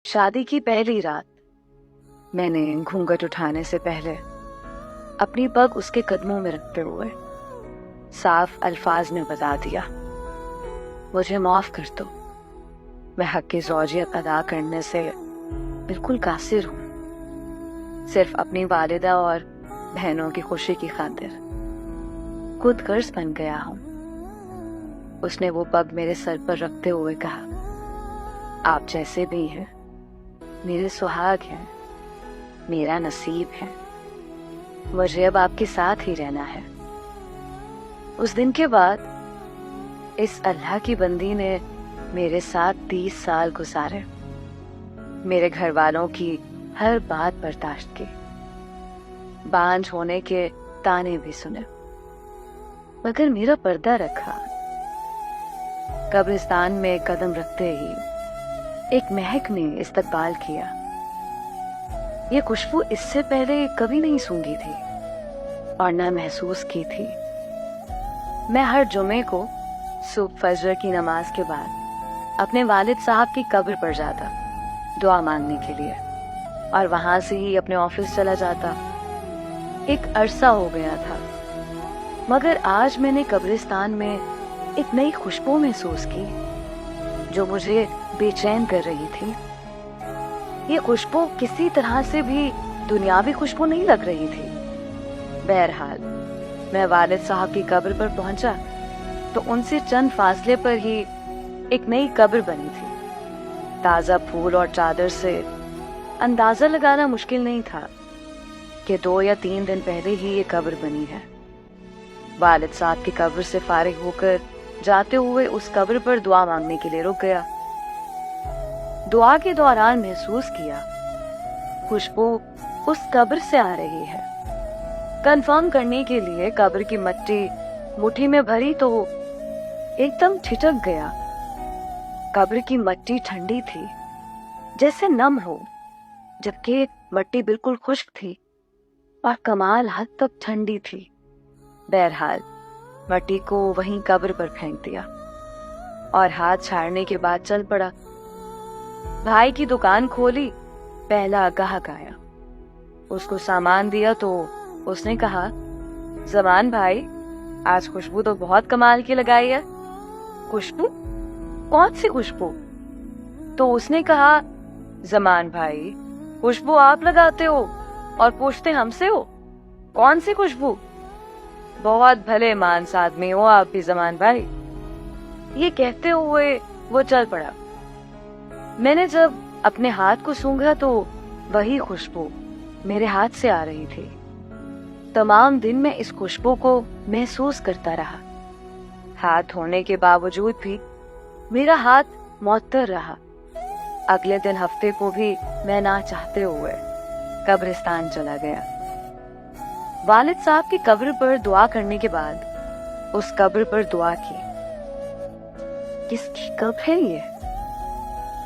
شادی کی پہلی رات میں نے گھونگھٹ اٹھانے سے پہلے اپنی پگ اس کے قدموں میں رکھتے ہوئے صاف الفاظ میں بتا دیا، مجھے معاف کر دو، میں حق کی زوجیت ادا کرنے سے بالکل قاصر ہوں، صرف اپنی والدہ اور بہنوں کی خوشی کی خاطر خود غرض بن گیا ہوں۔ اس نے وہ پگ میرے سر پر رکھتے ہوئے کہا، آپ جیسے بھی ہیں میرے سہاگ ہیں، میرا نصیب ہے، مجھے اب آپ کے ساتھ ہی رہنا ہے۔ اس دن کے بعد اس اللہ کی بندی نے میرے ساتھ 30 سال گزارے، میرے گھر والوں کی ہر بات برداشت کی، بانجھ ہونے کے تانے بھی سنے، مگر میرا پردہ رکھا۔ قبرستان میں قدم رکھتے ہی ایک مہک نے استقبال کیا۔ یہ خوشبو اس سے پہلے کبھی نہیں سونگھی تھی اور نہ محسوس کی تھی۔ میں ہر جمعے کو صبح فجر کی نماز کے بعد اپنے والد صاحب کی قبر پر جاتا دعا مانگنے کے لیے، اور وہاں سے ہی اپنے آفس چلا جاتا۔ ایک عرصہ ہو گیا تھا، مگر آج میں نے قبرستان میں ایک نئی خوشبو محسوس کی جو مجھے بے چین کر رہی تھی۔ یہ خوشبو کسی طرح سے بھی دنیاوی خوشبو نہیں لگ رہی تھی۔ بہرحال میں والد صاحب کی قبر پر پہنچا تو ان سے چند فاصلے پر ہی ایک نئی قبر بنی تھی۔ تازہ پھول اور چادر سے اندازہ لگانا مشکل نہیں تھا کہ 2 یا 3 دن پہلے ہی یہ قبر بنی ہے۔ والد صاحب کی قبر سے فارغ ہو کر جاتے ہوئے اس قبر پر دعا مانگنے کے لیے رک گیا۔ دعا کے دوران محسوس کیا خوشبو اس قبر سے آ رہی ہے۔ کنفرم کرنے کے لیے قبر کی مٹی مٹھی میں بھری تو ایک دم ٹھٹک گیا۔ قبر کی مٹی ٹھنڈی تھی، جیسے نم ہو، جبکہ مٹی بالکل خشک تھی اور کمال حد تک ٹھنڈی تھی۔ بہرحال مٹی کو وہیں قبر پر پھینک دیا اور ہاتھ چھاڑنے کے بعد چل پڑا۔ بھائی کی دکان کھولی، پہلا گاہک آیا، اس کو سامان دیا تو اس نے کہا، زمان بھائی آج خوشبو تو بہت کمال کی لگائی ہے۔ خوشبو؟ کون سی خوشبو؟ تو اس نے کہا، زمان بھائی خوشبو آپ لگاتے ہو اور پوچھتے ہم سے ہو کون سی خوشبو؟ بہت بھلے مانس آدمی ہو آپ بھی زمان بھائی۔ یہ کہتے ہوئے وہ چل پڑا۔ میں نے جب اپنے ہاتھ کو سونگھا تو وہی خوشبو میرے ہاتھ سے آ رہی تھی۔ تمام دن میں اس خوشبو کو محسوس کرتا رہا۔ ہاتھ ہونے کے باوجود بھی میرا ہاتھ معطر رہا۔ اگلے دن ہفتے کو بھی میں نہ چاہتے ہوئے قبرستان چلا گیا۔ والد صاحب کی قبر پر دعا کرنے کے بعد اس قبر پر دعا کی۔ کس کی قبر ہے یہ؟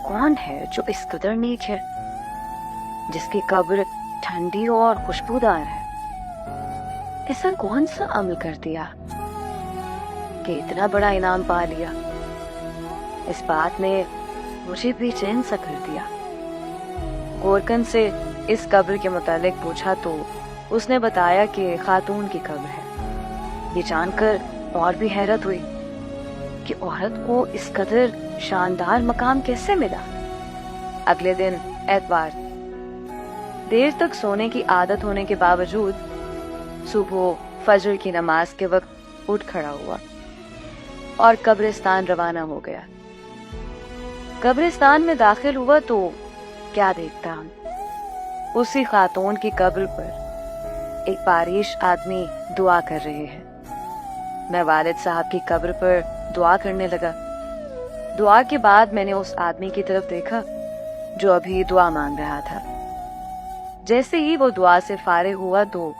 کون ہے جو اس قدر نیک ہے، جس کی قبر ٹھنڈی اور خوشبودار ہے؟ ایسا کون سا عمل کر دیا کہ اتنا بڑا انعام پا لیا؟ اس بات نے مجھے بے چین سا کر دیا۔ گورکن سے اس قبر کے متعلق پوچھا تو اس نے بتایا کہ خاتون کی قبر ہے۔ یہ جان کر اور بھی حیرت ہوئی کہ عورت کو اس قدر شاندار مقام کیسے ملا۔ اگلے دن اتوار، دیر تک سونے کی عادت ہونے کے باوجود صبح فجر کی نماز کے وقت اٹھ کھڑا ہوا اور قبرستان روانہ ہو گیا۔ قبرستان میں داخل ہوا تو کیا دیکھتا ہوں، اسی خاتون کی قبر پر ایک پاریش آدمی دعا کر رہے ہیں۔ میں والد صاحب کی قبر پر دعا کرنے لگا۔ دعا کے بعد میں نے اس آدمی کی طرف دیکھا جو ابھی دعا مانگ رہا تھا۔ جیسے ہی وہ دعا سے فارغ ہوا تو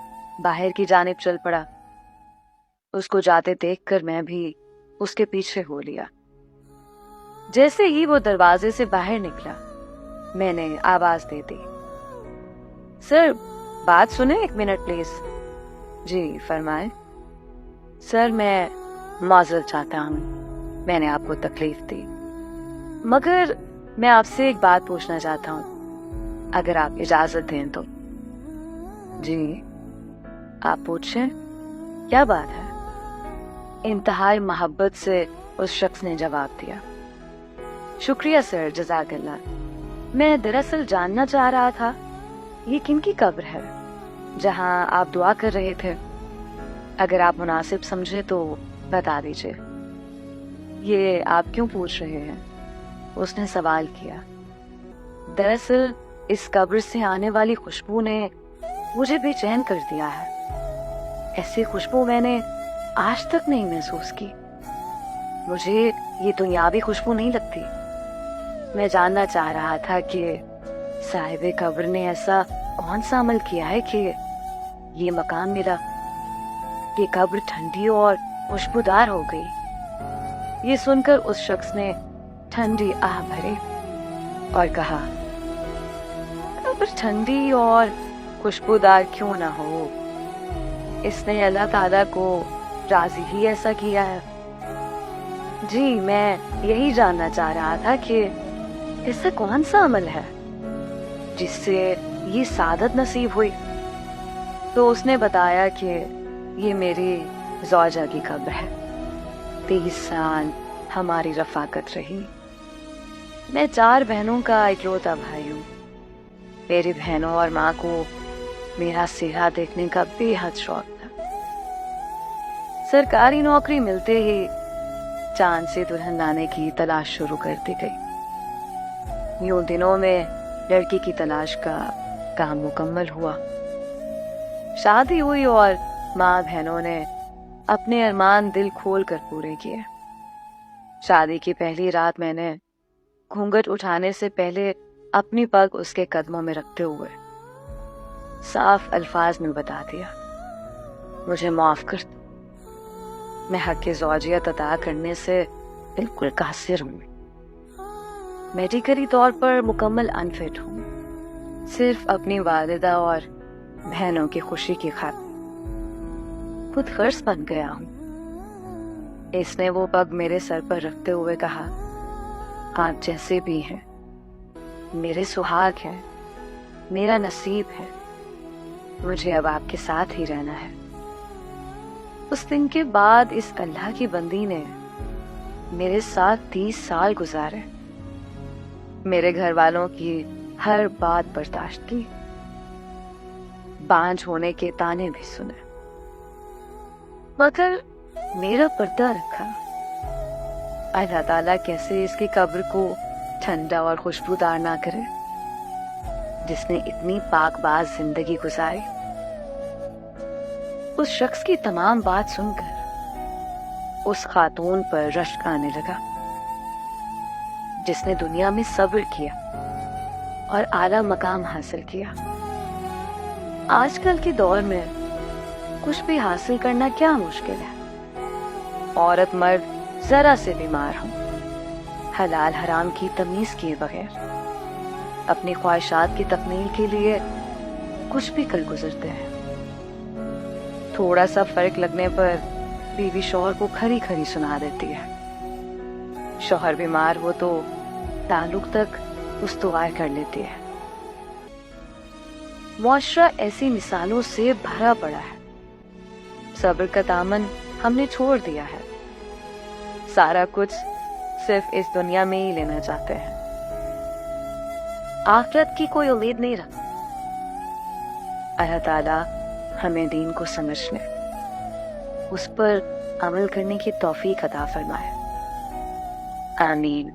باہر کی جانب چل پڑا۔ اس کو جاتے دیکھ کر میں بھی اس کے پیچھے ہو لیا۔ جیسے ہی وہ دروازے سے باہر نکلا میں نے آواز دے دی، سر بات سنیں 1 منٹ پلیز۔ جی فرمائیں۔ سر میں معذرت چاہتا ہوں، میں نے آپ کو تکلیف دی، مگر میں آپ سے ایک بات پوچھنا چاہتا ہوں، اگر آپ اجازت دیں تو۔ جی آپ پوچھیں، کیا بات ہے؟ انتہائی محبت سے اس شخص نے جواب دیا۔ شکریہ سر، جزاک اللہ۔ میں دراصل جاننا چاہ رہا تھا یہ کن کی قبر ہے جہاں آپ دعا کر رہے تھے؟ اگر آپ مناسب سمجھے تو بتا دیجیے۔ یہ آپ کیوں پوچھ رہے ہیں؟ اس نے سوال کیا۔ دراصل اس قبر سے آنے والی خوشبو نے مجھے بے چین کر دیا ہے۔ ایسی خوشبو میں نے آج تک نہیں محسوس کی۔ مجھے یہ دنیاوی خوشبو نہیں لگتی۔ میں جاننا چاہ رہا تھا کہ صاحب قبر نے ایسا کون سا عمل کیا ہے کہ یہ مقام ملا، یہ قبر ٹھنڈی اور خوشبودار ہو گئی۔ یہ سن کر اس شخص نے ٹھنڈی آہ بھری اور کہا، قبر ٹھنڈی اور خوشبودار کیوں نہ ہو، اس نے اللہ تعالیٰ کو راضی ہی ایسا کیا ہے۔ جی میں یہی جاننا چاہ رہا تھا کہ ایسا کون سا عمل ہے جس سے یہ سعادت نصیب ہوئی۔ تو اس نے بتایا کہ یہ میری زوجہ کی قبر ہے۔ 23 سال ہماری رفاقت رہی۔ میں 4 بہنوں کا اکلوتا بھائی ہوں۔ میری بہنوں اور ماں کو میرا چہرہ دیکھنے کا بے حد شوق تھا۔ سرکاری نوکری ملتے ہی چاند سے دلہن لانے کی تلاش شروع کر دی گئی۔ یوں دنوں میں لڑکی کی تلاش کا کام مکمل ہوا۔ شادی ہوئی اور ماں بہنوں نے اپنے ارمان دل کھول کر پورے کیے۔ شادی کی پہلی رات میں نے گھونگھٹ اٹھانے سے پہلے اپنی پگ اس کے قدموں میں رکھتے ہوئے صاف الفاظ میں بتا دیا، مجھے معاف کر دو، میں حق زوجیت ادا کرنے سے بالکل قاصر ہوں۔ میڈیکلی طور پر مکمل انفٹ ہوں، صرف اپنی والدہ اور بہنوں کی خوشی کی خاطر خود غرض بن گیا ہوں۔ اس نے وہ پگ میرے سر پر رکھتے ہوئے کہا، آپ جیسے بھی ہیں میرے سہاگ ہیں، میرا نصیب ہے، مجھے اب آپ کے ساتھ ہی رہنا ہے۔ اس دن کے بعد اس اللہ کی بندی نے میرے ساتھ 30 سال گزارے، میرے گھر والوں کی ہر بات برداشت کی، بانجھ ہونے کے تانے بھی سنے، مگر میرا پردہ رکھا۔ اللہ تعالیٰ کیسے اس کی قبر کو ٹھنڈا اور خوشبودار نہ کرے جس نے اتنی پاک باز زندگی گزاری۔ اس شخص کی تمام بات سن کر اس خاتون پر رشک آنے لگا جس نے دنیا میں صبر کیا اور اعلیٰ مقام حاصل کیا۔ آج کل کے دور میں کچھ بھی حاصل کرنا کیا مشکل ہے۔ عورت مرد ذرا سے بیمار ہوں، حلال حرام کی تمیز کیے بغیر اپنی خواہشات کی تکمیل کے لیے کچھ بھی کر گزرتے ہیں۔ تھوڑا سا فرق لگنے پر بیوی شوہر کو کھری کھری سنا دیتی ہے، شوہر بیمار ہو تو تعلق تک استوار کر لیتی ہے۔ معاشرہ ایسی مثالوں سے بھرا پڑا ہے۔ صبر کا دامن ہم نے چھوڑ دیا ہے، سارا کچھ صرف اس دنیا میں ہی لینا چاہتے ہیں، آخرت کی کوئی امید نہیں رکھتے۔ اللہ تعالیٰ ہمیں دین کو سمجھنے، اس پر عمل کرنے کی توفیق عطا فرمائے، آمین۔